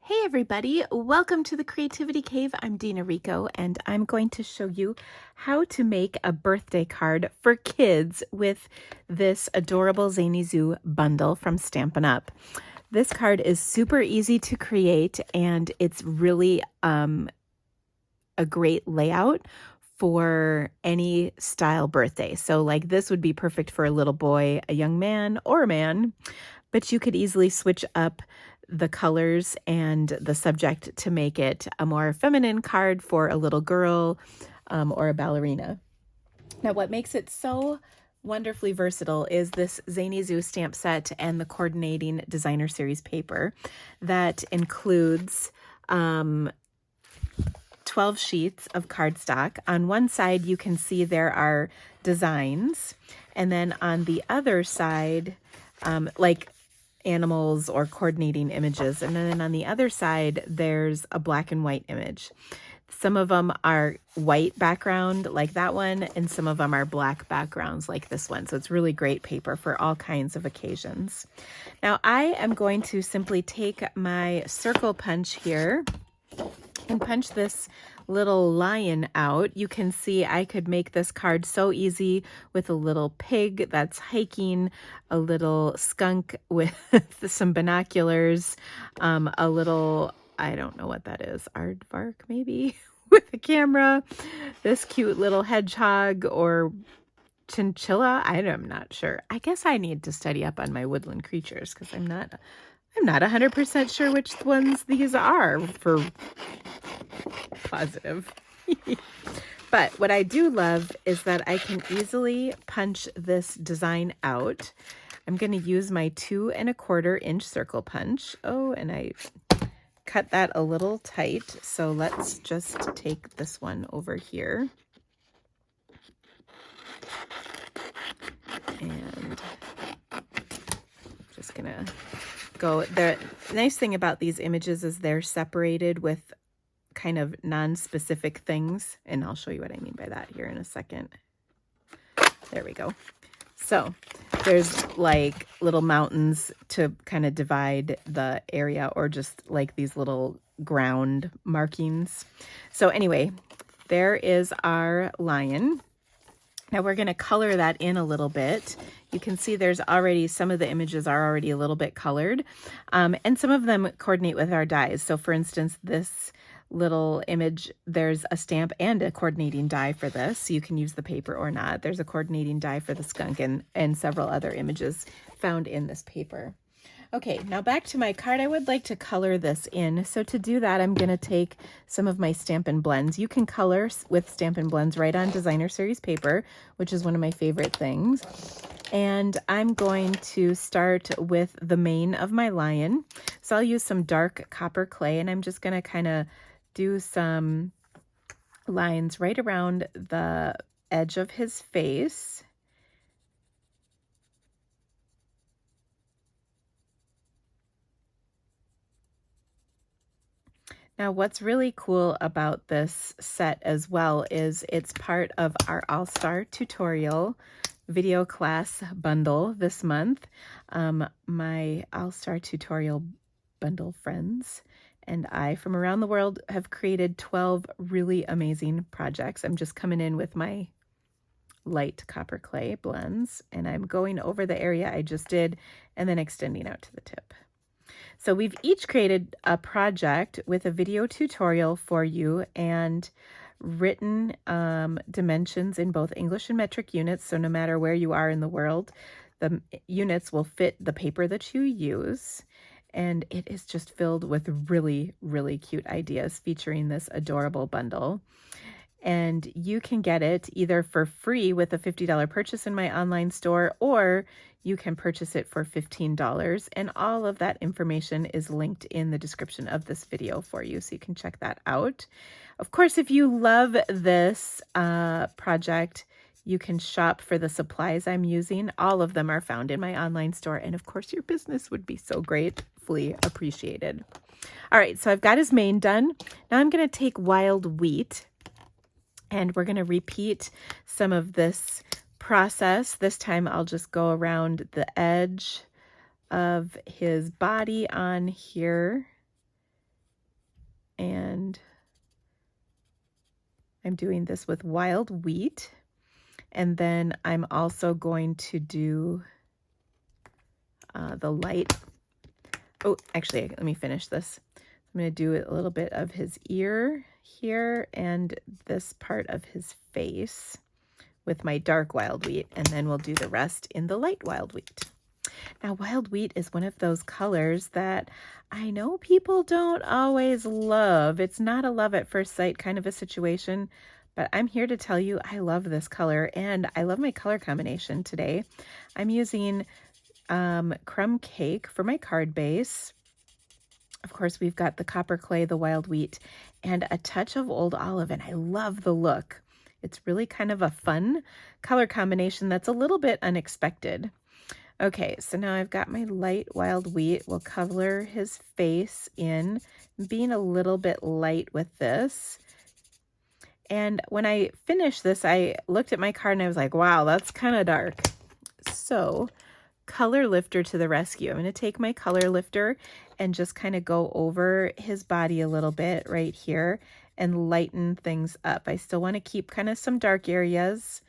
Hey everybody, welcome to the Creativity Cave. I'm Dina Rico and I'm going to show you how to make a birthday card for kids with this adorable Zany Zoo bundle from Stampin' Up. This card is super easy to create and it's really a great layout for any style birthday. So like this would be perfect for a little boy, a young man, or a man, but you could easily switch up the colors and the subject to make it a more feminine card for a little girl or a ballerina. Now, what makes it so wonderfully versatile is this Zany Zoo stamp set and the coordinating designer series paper that includes 12 sheets of cardstock. On one side, you can see there are designs, and then on the other side, like animals or coordinating images. And then on the other side, there's a black and white image. Some of them are white background like that one, and some of them are black backgrounds like this one. So it's really great paper for all kinds of occasions. Now I am going to simply take my circle punch here and punch this little lion out. You can see I could make this card so easy with a little pig that's hiking, a little skunk with some binoculars, a little, I don't know what that is, aardvark maybe, with a camera, this cute little hedgehog or chinchilla. I'm not sure. I guess I need to study up on my woodland creatures because I'm not 100% sure which ones these are for positive. But what I do love is that I can easily punch this design out. I'm going to use my 2 1/4 inch circle punch. Oh, and I cut that a little tight. So let's just take this one over here. And just gonna go. The nice thing about these images is they're separated with kind of non-specific things, and I'll show you what I mean by that here in a second. There we go. So there's like little mountains to kind of divide the area, or just like these little ground markings. So anyway, there is our lion. Now we're going to color that in a little bit. You can see there's already, some of the images are already a little bit colored, and some of them coordinate with our dies. So for instance, this little image, there's a stamp and a coordinating die for this. So you can use the paper or not. There's a coordinating die for the skunk and several other images found in this paper. Okay, now back to my card. I would like to color this in. So to do that, I'm going to take some of my Stampin' Blends. You can color with Stampin' Blends right on designer series paper, which is one of my favorite things. And I'm going to start with the mane of my lion. So I'll use some dark copper clay, and I'm just going to kind of do some lines right around the edge of his face. Now, what's really cool about this set as well is it's part of our All-Star Tutorial video class bundle this month. My All-Star Tutorial bundle friends and I from around the world have created 12 really amazing projects. I'm just coming in with my light copper clay blends, and I'm going over the area I just did and then extending out to the tip. So we've each created a project with a video tutorial for you and written dimensions in both English and metric units. So no matter where you are in the world, the units will fit the paper that you use. And it is just filled with really, really cute ideas featuring this adorable bundle. And you can get it either for free with a $50 purchase in my online store, or you can purchase it for $15. And all of that information is linked in the description of this video for you, so you can check that out. Of course, if you love this project, you can shop for the supplies I'm using. All of them are found in my online store. And of course, your business would be so gratefully appreciated. All right, so I've got his mane done. Now I'm going to take wild wheat, and we're going to repeat some of this process. This time I'll just go around the edge of his body on here And I'm doing this with wild wheat. And then I'm also going to do the light. Oh, actually, let me finish this. I'm going to do a little bit of his ear here and this part of his face with my dark wild wheat, and then we'll do the rest in the light wild wheat. Now, wild wheat is one of those colors that I know people don't always love. It's not a love at first sight kind of a situation, but I'm here to tell you I love this color, and I love my color combination today. I'm using crumb cake for my card base. Of course, we've got the copper clay, the wild wheat, and a touch of old olive, and I love the look. It's really kind of a fun color combination that's a little bit unexpected. Okay, so now I've got my light wild wheat. We'll color his face in, being a little bit light with this. And when I finished this, I looked at my card and I was like, wow, that's kind of dark. So color lifter to the rescue. I'm going to take my color lifter and just kind of go over his body a little bit right here and lighten things up. I still want to keep kind of some dark areas,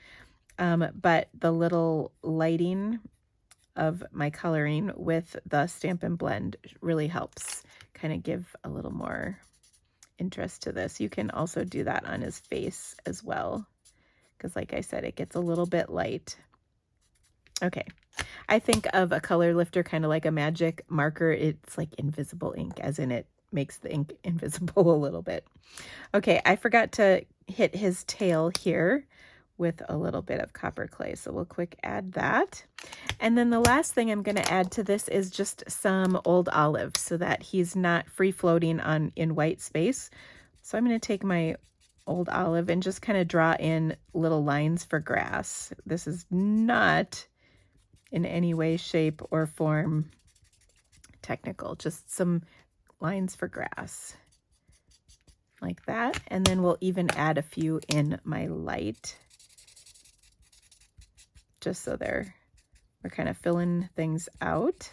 but the little lighting of my coloring with the Stampin' Blend really helps kind of give a little more interest to this. You can also do that on his face as well, because like I said, it gets a little bit light. Okay, I think of a color lifter kind of like a magic marker. It's like invisible ink, as in it makes the ink invisible a little bit. Okay, I forgot to hit his tail here with a little bit of copper clay, so we'll quick add that. And then the last thing I'm going to add to this is just some old olive so that he's not free floating in white space. So I'm going to take my old olive and just kind of draw in little lines for grass. This is not in any way, shape, or form technical, just some lines for grass like that. And then we'll even add a few in my light, just so we're kind of filling things out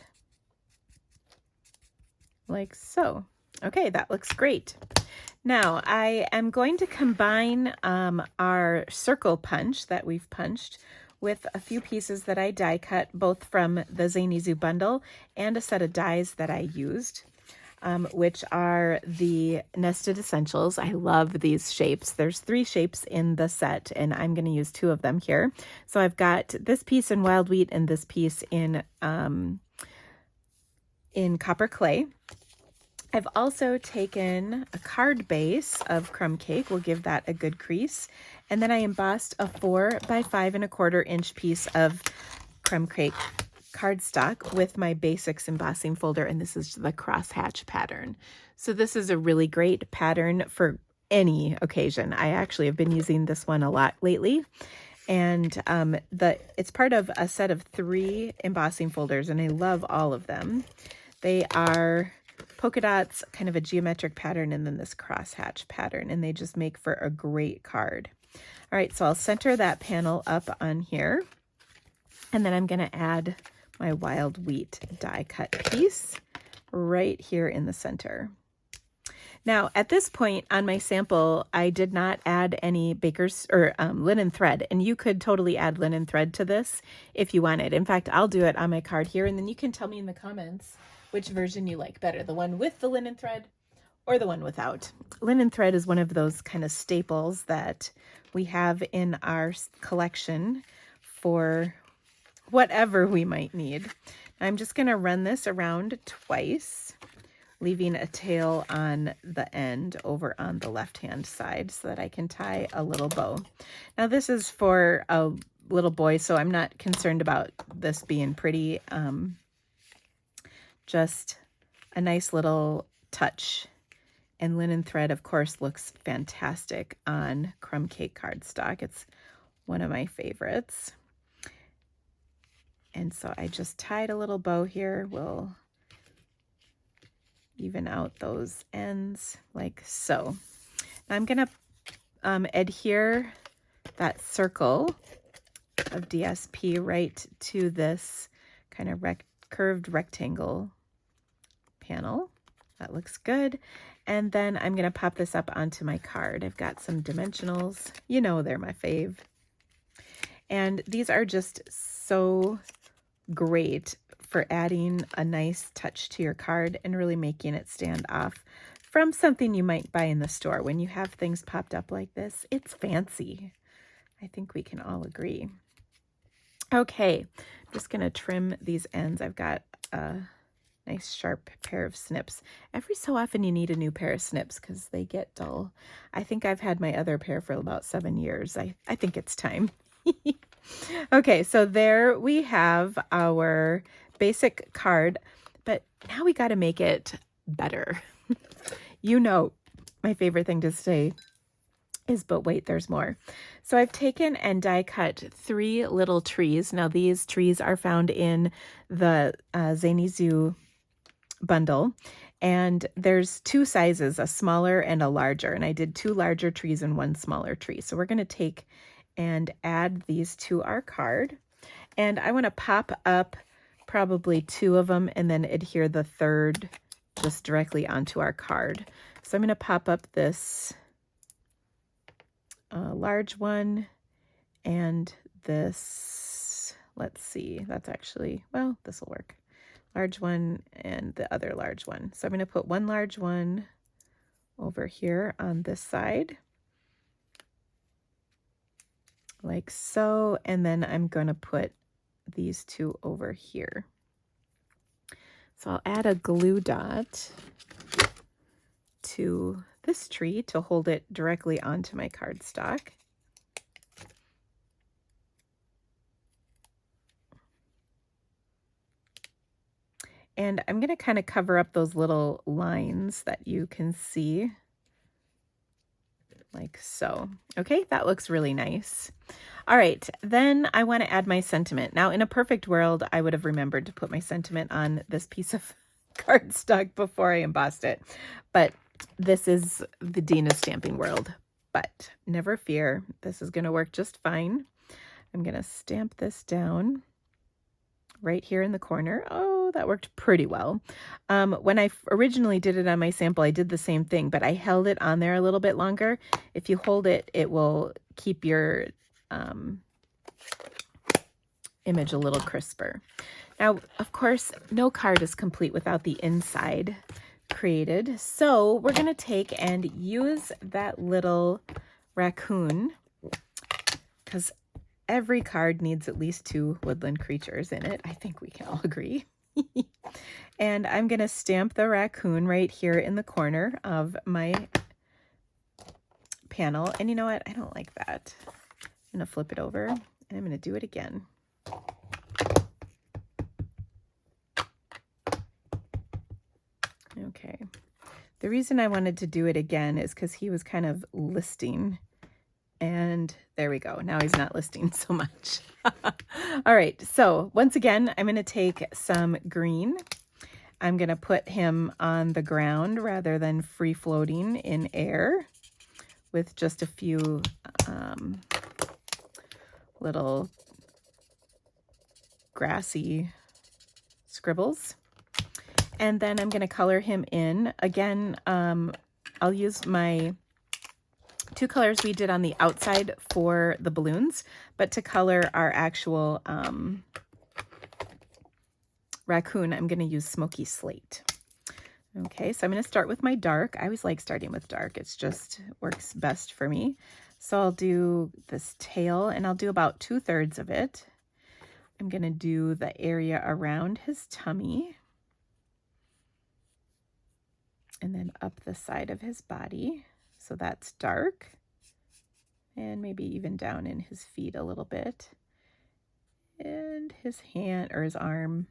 like so. Okay, that looks great. Now I am going to combine our circle punch that we've punched with a few pieces that I die cut, both from the Zany Zoo bundle and a set of dies that I used, which are the Nested Essentials. I love these shapes. There's 3 shapes in the set, and I'm going to use 2 of them here. So I've got this piece in wild wheat and this piece in copper clay. I've also taken a card base of crumb cake. We'll give that a good crease. And then I embossed a 4 by 5 1/4 inch piece of crumb cake cardstock with my basics embossing folder, and this is the crosshatch pattern. So this is a really great pattern for any occasion. I actually have been using this one a lot lately, and it's part of a set of 3 embossing folders, and I love all of them. They are polka dots, kind of a geometric pattern, and then this crosshatch pattern, and they just make for a great card. All right, so I'll center that panel up on here, and then I'm going to add my wild wheat die cut piece right here in the center. Now, at this point on my sample, I did not add any baker's or linen thread, and you could totally add linen thread to this if you wanted. In fact, I'll do it on my card here, and then you can tell me in the comments which version you like better, the one with the linen thread or the one without. Linen thread is one of those kind of staples that we have in our collection for whatever we might need. I'm just going to run this around twice, leaving a tail on the end over on the left-hand side so that I can tie a little bow. Now this is for a little boy, so I'm not concerned about this being pretty. Just a nice little touch. And linen thread, of course, looks fantastic on crumb cake cardstock. It's one of my favorites. And so I just tied a little bow here. We'll even out those ends like so. Now I'm going to adhere that circle of DSP right to this kind of curved rectangle panel That looks good. And then I'm going to pop this up onto my card. I've got some dimensionals. You know they're my fave. And these are just so great for adding a nice touch to your card and really making it stand off from something you might buy in the store. When you have things popped up like this, it's fancy. I think we can all agree. Okay, I'm just going to trim these ends. I've got a nice sharp pair of snips. Every so often you need a new pair of snips because they get dull. I think I've had my other pair for about 7 years. I think it's time. Okay, so there we have our basic card, but now we got to make it better. You know, my favorite thing to say is, but wait, there's more. So I've taken and die cut 3 little trees. Now these trees are found in the Zany Zoo bundle, and there's 2 sizes, a smaller and a larger, and I did 2 larger trees and 1 smaller tree. So we're going to take and add these to our card, and I want to pop up probably 2 of them and then adhere the 3rd just directly onto our card. So I'm going to pop up this large one and this, let's see, that's actually, well, this will work. Large one and the other large one. So I'm going to put 1 large one over here on this side, like so, and then I'm going to put these 2 over here. So I'll add a glue dot to this tree to hold it directly onto my cardstock. And I'm going to kind of cover up those little lines that you can see, like so. Okay, that looks really nice. All right, then I want to add my sentiment. Now, in a perfect world, I would have remembered to put my sentiment on this piece of cardstock before I embossed it. But this is the Dina stamping world. But never fear, this is going to work just fine. I'm going to stamp this down right here in the corner. Oh, that worked pretty well. When I originally did it on my sample, I did the same thing, but I held it on there a little bit longer. If you hold it, it will keep your image a little crisper. Now, of course, no card is complete without the inside created. So we're going to take and use that little raccoon, because every card needs at least 2 woodland creatures in it. I think we can all agree. And I'm going to stamp the raccoon right here in the corner of my panel. And you know what? I don't like that. I'm going to flip it over and I'm going to do it again. Okay. The reason I wanted to do it again is because he was kind of listing. And there we go. Now he's not listing so much. All right. So once again, I'm going to take some green. I'm going to put him on the ground rather than free floating in air with just a few little grassy scribbles. And then I'm going to color him in. Again, I'll use my 2 colors we did on the outside for the balloons, but to color our actual raccoon, I'm going to use Smoky Slate. Okay, so I'm going to start with my dark. I always like starting with dark. It's just works best for me. So I'll do this tail, and I'll do about 2/3 of it. I'm going to do the area around his tummy, and then up the side of his body. So that's dark, and maybe even down in his feet a little bit, and his hand or his arm.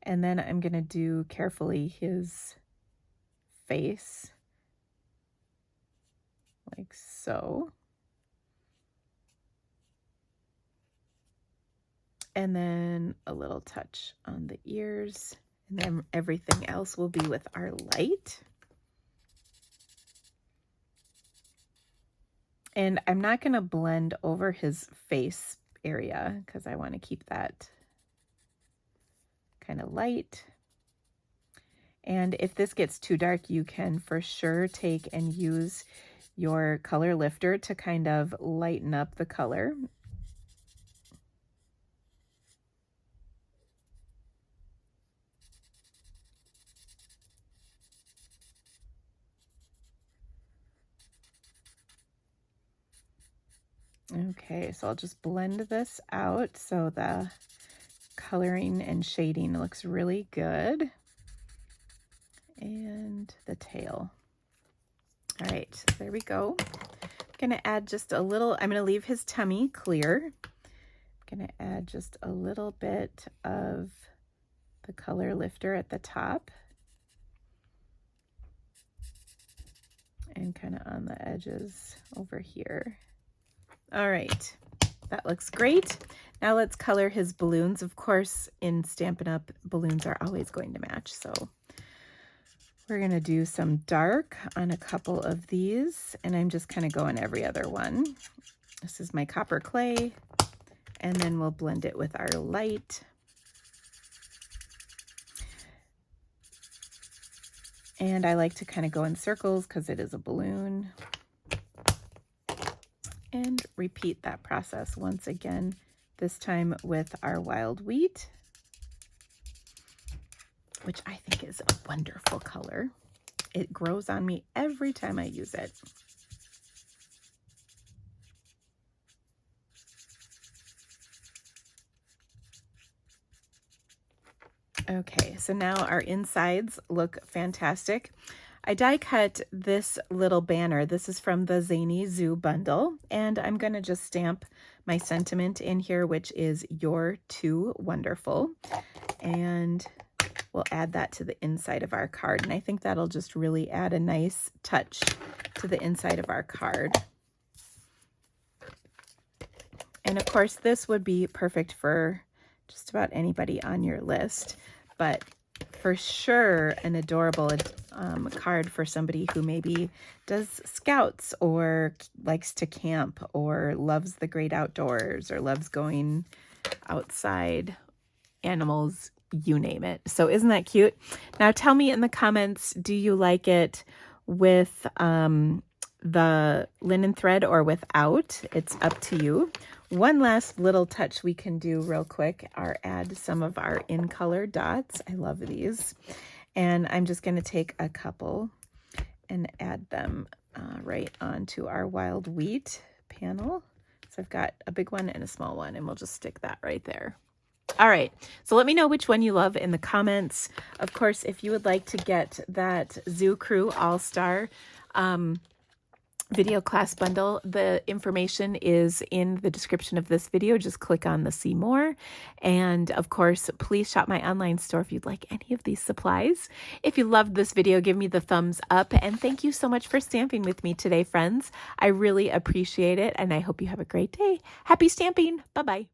And then I'm going to do carefully his face, like so. And then a little touch on the ears, and then everything else will be with our light. And I'm not going to blend over his face area because I want to keep that kind of light. And if this gets too dark, you can for sure take and use your color lifter to kind of lighten up the color. Okay, so I'll just blend this out so the coloring and shading looks really good. And the tail. All right, there we go. I'm gonna add just a little, I'm gonna leave his tummy clear. I'm gonna add just a little bit of the color lifter at the top. And kind of on the edges over here. All right, that looks great. Now let's color his balloons. Of course, in Stampin' Up, balloons are always going to match, so we're gonna do some dark on a couple of these, and I'm just kind of going every other one. This is my copper clay, and then we'll blend it with our light. And I like to kind of go in circles because it is a balloon. And repeat that process once again, this time with our wild wheat, which I think is a wonderful color. It grows on me every time I use it. Okay, so now our insides look fantastic. I die cut this little banner. This is from the Zany Zoo bundle, and I'm going to just stamp my sentiment in here, which is "You're too wonderful," and we'll add that to the inside of our card. And I think that'll just really add a nice touch to the inside of our card. And of course, this would be perfect for just about anybody on your list, but for sure an adorable card for somebody who maybe does scouts or likes to camp or loves the great outdoors or loves going outside, animals, you name it. So isn't that cute? Now tell me in the comments, do you like it with the linen thread or without? It's up to you. One last little touch we can do real quick are add some of our in color dots. I love these. And I'm just going to take a couple and add them right onto our wild wheat panel. So I've got a big one and a small one, and we'll just stick that right there. All right, so let me know which one you love in the comments. Of course, if you would like to get that Zoo Crew All-Star video class bundle, the information is in the description of this video. Just click on the see more. And of course, please shop my online store if you'd like any of these supplies. If you loved this video, give me the thumbs up. And thank you so much for stamping with me today, friends. I really appreciate it. And I hope you have a great day. Happy stamping. Bye-bye.